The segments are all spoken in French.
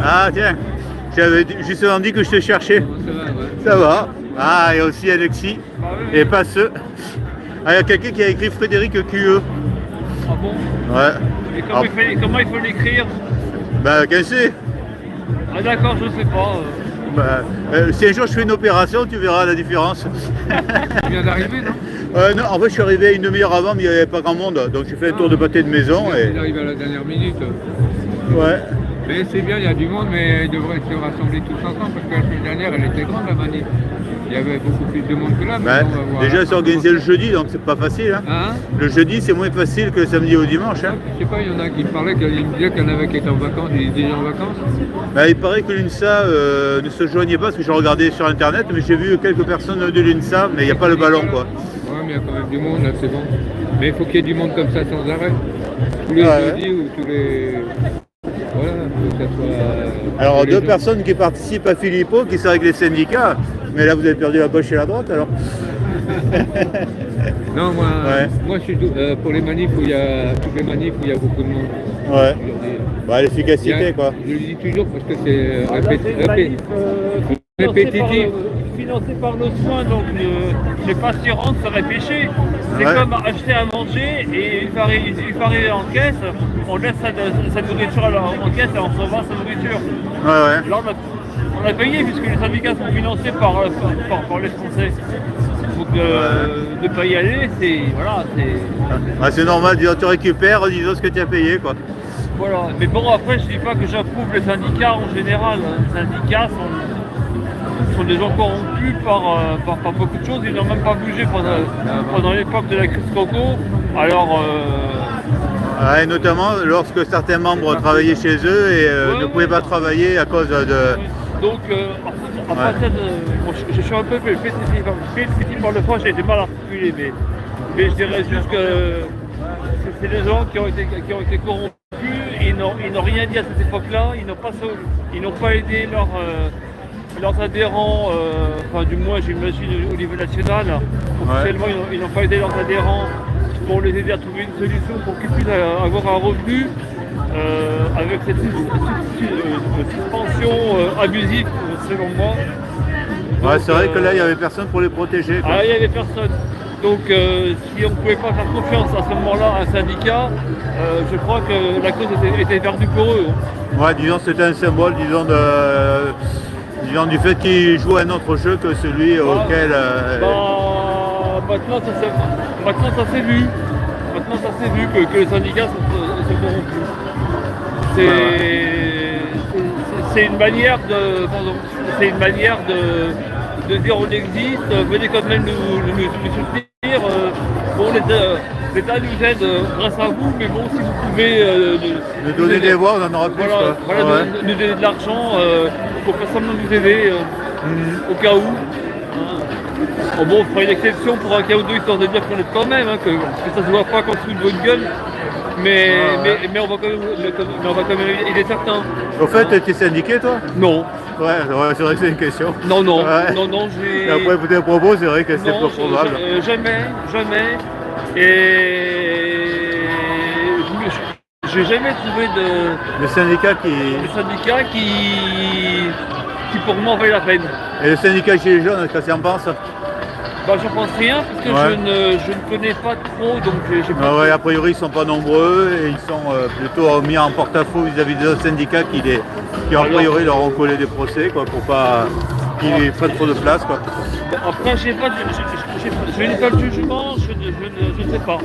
Ah tiens, j'avais justement dit que je te cherchais. Ça va, ouais. Ça va. Ah, et aussi Alexis. Ah oui, Et pas ceux. Ah, il y a quelqu'un qui a écrit Frédéric QE. ah bon? Ouais. Et Ah, comment il faut l'écrire? bah, qu'est-ce que c'est? Ah d'accord, je sais pas. Bah, si un jour je fais une opération, tu verras la différence. Tu viens d'arriver, non? Non, en fait, je suis arrivé une demi-heure avant, mais il n'y avait pas grand monde. Donc, j'ai fait un tour de pâté de maison. Il Et... arrive à la dernière minute. Ouais. Mais c'est bien, il y a du monde, mais ils devraient se rassembler tous ensemble parce que la semaine dernière, elle était grande, la manif. Il y avait beaucoup plus de monde que là. Bah, on va voir déjà, là. c'est organisé le jeudi, donc c'est pas facile. Hein. Hein? Le jeudi, c'est moins facile que le samedi ou le dimanche. Hein. Je sais pas, il y en a qui me parlaient, qui me disaient qu'il y en avait qui étaient en vacances, déjà en vacances. Bah, il paraît que l'UNSA ne se joignait pas, parce que j'ai regardé sur internet, mais j'ai vu quelques personnes de l'UNSA, mais il n'y a pas le ballon, quoi. Ouais, mais il y a quand même du monde, là, c'est bon. Mais il faut qu'il y ait du monde comme ça sans arrêt. Tous les Ouais, jeudis ou tous les... Voilà, faut que ça soit... Alors, tous les deux jours. personnes qui participent à Philippot, qui sont avec les syndicats, mais là, vous avez perdu la gauche et la droite, alors. Non, Ouais. moi je suis pour les manifs où il y a... Toutes les manifs où il y a beaucoup de monde. Ouais. Je leur dis, Bah, l'efficacité, quoi. Je le dis toujours parce que c'est Ah, là, c'est une manif, répétitif. financé par nos soins, donc les patients rentrent se réfléchir. C'est Ouais. comme acheter à manger et une fois arrivé en caisse, on laisse sa nourriture en caisse et on s'en va sa nourriture. Ouais, ouais. Là, on a payé puisque les syndicats sont financés par les Français. Donc ne pas y aller, c'est voilà, Ah, c'est normal, disons, tu récupères, disons ce que tu as payé, quoi. voilà. Mais bon, après, je dis pas que j'approuve les syndicats en général. Les syndicats sont des gens corrompus par beaucoup de choses. Ils n'ont même pas bougé pendant l'époque de la crise Coco. Alors, Ouais, notamment lorsque certains membres travaillaient chez eux et ne pouvaient pas travailler à cause de... donc, à partir de... Bon, je suis un peu pétrifié par le franc, j'ai du mal à articuler, mais je dirais juste que c'est des gens qui ont été corrompus, ils n'ont rien dit à cette époque-là, ils n'ont pas aidé leurs adhérents, enfin du moins j'imagine au niveau national, officiellement ils n'ont pas aidé leurs adhérents pour les aider à trouver une solution pour qu'ils puissent avoir un revenu avec cette suspension abusive selon moi. Ouais, Donc, c'est vrai que là, il n'y avait personne pour les protéger, quoi. Ah, il n'y avait personne. Donc si on ne pouvait pas faire confiance à ce moment-là à un syndicat, je crois que la cause était perdue pour eux. Ouais, disons, c'était un symbole, disons, du fait qu'ils jouent un autre jeu que celui auquel... Maintenant ça s'est vu. Maintenant ça s'est vu que les syndicats sont corrompus. C'est une manière de dire on existe, venez quand même nous soutenir. Bon, l'État nous aide grâce à vous, mais bon, si vous pouvez de donner des voix, on en aura plus, voilà, quoi. voilà, Ouais. nous donner de l'argent pour faire semblant de nous aider au cas où. Bon, on fera une exception pour un cas ou deux, histoire de dire qu'on est quand même, que ça se voit pas quand c'est une bonne gueule, mais on va quand même aider certains. Au fait, tu es syndiqué, toi? Non, Ouais, c'est vrai que c'est une question. non, Ouais. non, j'ai... Et après, écouter un propos, c'est vrai que c'est Non, peu probable. jamais. Et j'ai jamais trouvé Le syndicat de syndicat qui pour moi valait la peine. Et le syndicat Gilets jaunes, qu'est-ce que tu en penses? Bah, j'en pense rien parce que Ouais. je ne connais pas trop, donc j'ai pas... Ah ouais, a priori, ils ne sont pas nombreux et ils sont plutôt mis en porte-à-faux vis-à-vis des autres syndicats qui a priori, leur ont collé des procès, quoi, pour pas qu'ils prennent trop de place, quoi. Bon, après, je n'ai pas de jugement, je ne sais pas.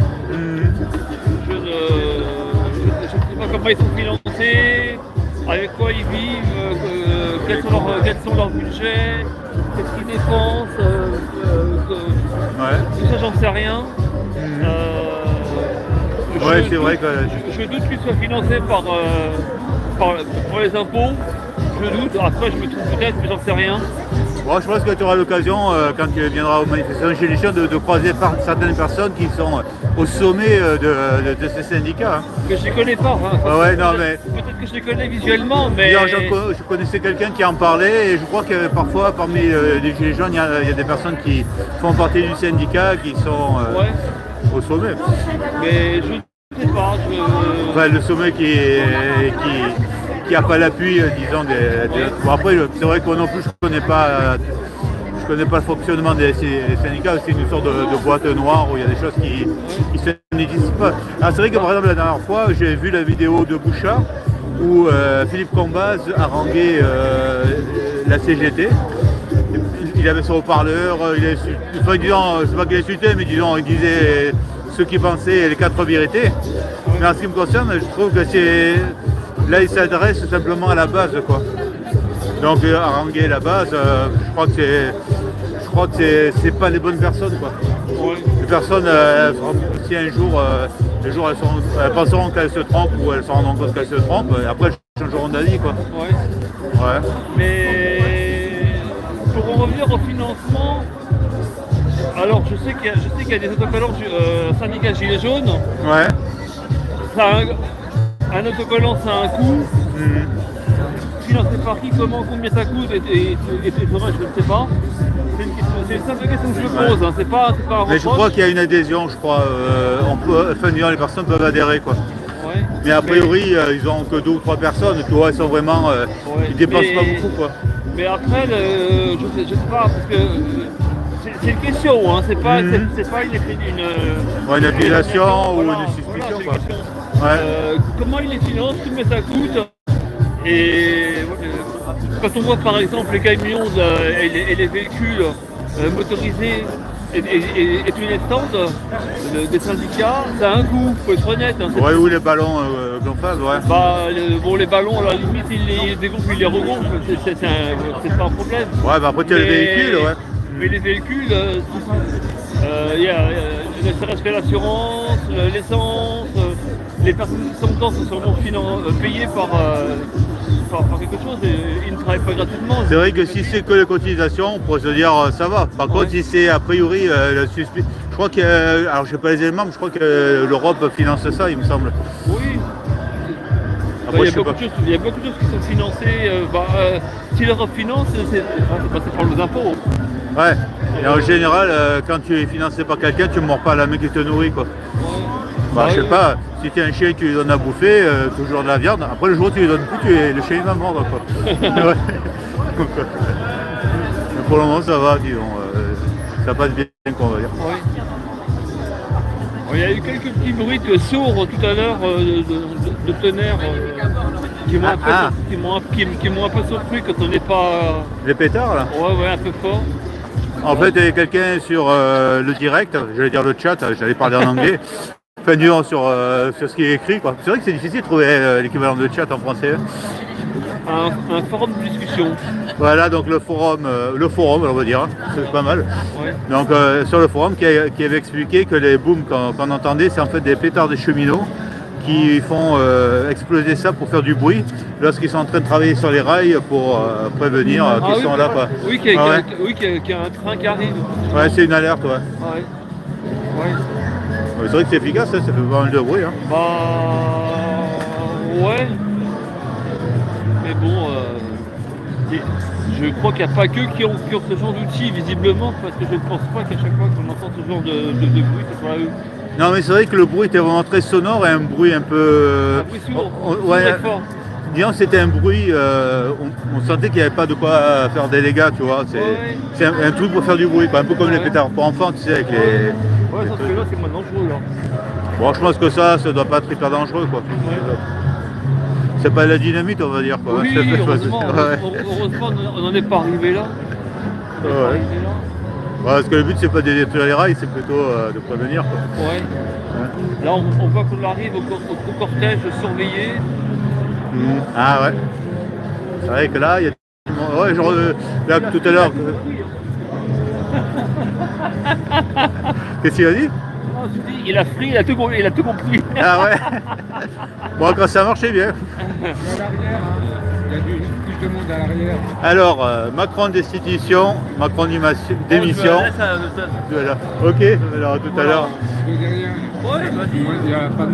Je ne sais pas comment ils sont financés, avec quoi ils vivent, quels sont leurs budgets, qu'est-ce qu'ils dépensent, tout ça j'en sais rien. Ouais, c'est vrai que... Je doute qu'ils soient financés par les impôts, je doute, après je me trompe peut-être, mais j'en sais rien. Bon, je pense que tu auras l'occasion, quand tu viendras aux manifestations Gilets jaunes, de croiser certaines personnes qui sont au sommet de ces syndicats. Hein. Que je ne connais pas. Hein. Ouais, non, mais... Peut-être que je les connais visuellement, mais... D'ailleurs, je connaissais quelqu'un qui en parlait et je crois que parfois parmi les Gilets jaunes, il y a des personnes qui font partie du syndicat qui sont au sommet. Mais je ne sais pas. Enfin, le sommet qui qu'il n'y a pas l'appui, disons, Bon, après, c'est vrai que moi non plus, je connais pas le fonctionnement des syndicats. C'est une sorte de boîte noire où il y a des choses qui se n'existent pas. Alors, c'est vrai que par exemple, la dernière fois, j'ai vu la vidéo de Bouchard où Philippe Combaz haranguait la CGT. Il avait son haut-parleur, disons, c'est pas qu'il insultait, mais disons, il disait ce qu'il pensait les 4 vérités. Mais en ce qui me concerne, je trouve que là, il s'adresse simplement à la base, quoi. Donc, haranguer la base, je crois que c'est pas les bonnes personnes, quoi. Les personnes, si un jour, elles penseront qu'elles se trompent ou elles se rendront compte qu'elles se trompent, et après elles changeront d'avis, quoi. Ouais. Mais pour en revenir au financement, alors je sais qu'il y a des autocollants syndicats Gilets jaunes. Ouais. Un autocollant, ça a un coût. Financé par qui, comment, combien ça coûte, et je ne sais pas. C'est une simple question que je me pose, hein. C'est pas un reproche. Mais je crois qu'il y a une adhésion, je crois. Les personnes peuvent adhérer, quoi. Ouais. Mais a priori, ils ont que 2 ou 3 personnes, tu vois, ils sont vraiment. Ils dépensent pas beaucoup, quoi. Mais après, je sais pas, parce que c'est une question, hein. C'est pas une accusation ou une suspicion, voilà, quoi. Comment ils les financent, combien ça coûte? Et quand on voit par exemple les camions et les véhicules motorisés et tous les stands des syndicats, ça a un coût, faut être honnête. Hein, ouais, ou les ballons gonflables, ouais. Les ballons, à la limite, ils les dégonflent, ils les regonflent, c'est pas un problème. Ouais, bah après tu as les véhicules, ouais. Mais les véhicules, il y a ne serait-ce que l'assurance, l'essence, les personnes qui sont dedans sont sûrement payées par quelque chose, et ils ne travaillent pas gratuitement. C'est vrai que si c'est que les cotisations, on pourrait se dire ça va. Par contre, si c'est a priori le suspect, je crois que, alors je sais pas les éléments, mais je crois que l'Europe finance ça, il me semble. Oui. Après, il y a beaucoup de choses qui sont financées. Si l'Europe finance, c'est passé par les impôts. Ouais. Et en général, quand tu es financé par quelqu'un, tu ne mords pas la main qui te nourrit, quoi. Bah, je sais pas, si tu es un chien, tu lui donnes à bouffer, toujours de la viande. Après, le jour où tu lui donnes plus, le chien il va mordre, quoi. Ouais. Mais pour le moment, ça va, disons. Ça passe bien, quoi, on va dire. Oui. Il y a eu quelques petits bruits sourds tout à l'heure de tonnerre qui m'ont un peu surpris quand on n'est pas. Les pétards, là? Ouais, un peu fort. En fait, il y avait quelqu'un sur le direct, j'allais dire le chat, j'allais parler en anglais. Enfin, disons, sur ce qui est écrit, quoi. C'est vrai que c'est difficile de trouver l'équivalent de chat en français. Un forum de discussion. Voilà, donc le forum, on va dire, c'est pas mal. Ouais. Donc sur le forum qui avait expliqué que les booms qu'on entendait, c'est en fait des pétards des cheminots qui font exploser ça pour faire du bruit lorsqu'ils sont en train de travailler sur les rails pour prévenir qu'ils sont là. Quoi. Oui, qu'il y a un train qui arrive. Ouais, c'est une alerte, ouais. Ouais. C'est vrai que c'est efficace, ça fait pas mal de bruit. Hein. Ouais. Mais bon, je crois qu'il n'y a pas qu'eux qui ont ce genre d'outils, visiblement, parce que je ne pense pas qu'à chaque fois qu'on entend ce genre de bruit, ce soit eux. Non, mais c'est vrai que le bruit était vraiment très sonore et un bruit un peu. Un bruit sourd, très fort. Disons, c'était un bruit, on sentait qu'il n'y avait pas de quoi faire des dégâts, tu vois. C'est un truc pour faire du bruit, quoi. Un peu comme les pétards pour enfants, tu sais, avec les. Ouais, sauf que là, c'est moins dangereux, là. Bon, je pense que ça doit pas être hyper dangereux, quoi. Ouais. C'est pas la dynamite, on va dire, quoi. Oui, heureusement, on n'en est pas arrivé là. Ouais, parce que le but, c'est pas de détruire les rails, c'est plutôt de prévenir, quoi. Ouais. Là, on voit qu'on arrive au cortège surveillé. Ah ouais. C'est vrai que là, il y a. Ouais, genre, là, tout à l'heure. Qu'est-ce qu'il a dit? Il a fri, il a tout compris. Ah ouais. Bon, quand ça marchait bien. À l'arrière, il y a plus de monde à l'arrière. Alors, Macron destitution, Macron démission. Voilà. Ok, alors à tout à l'heure. Derrière, Ouais, vas-y. il y a pas de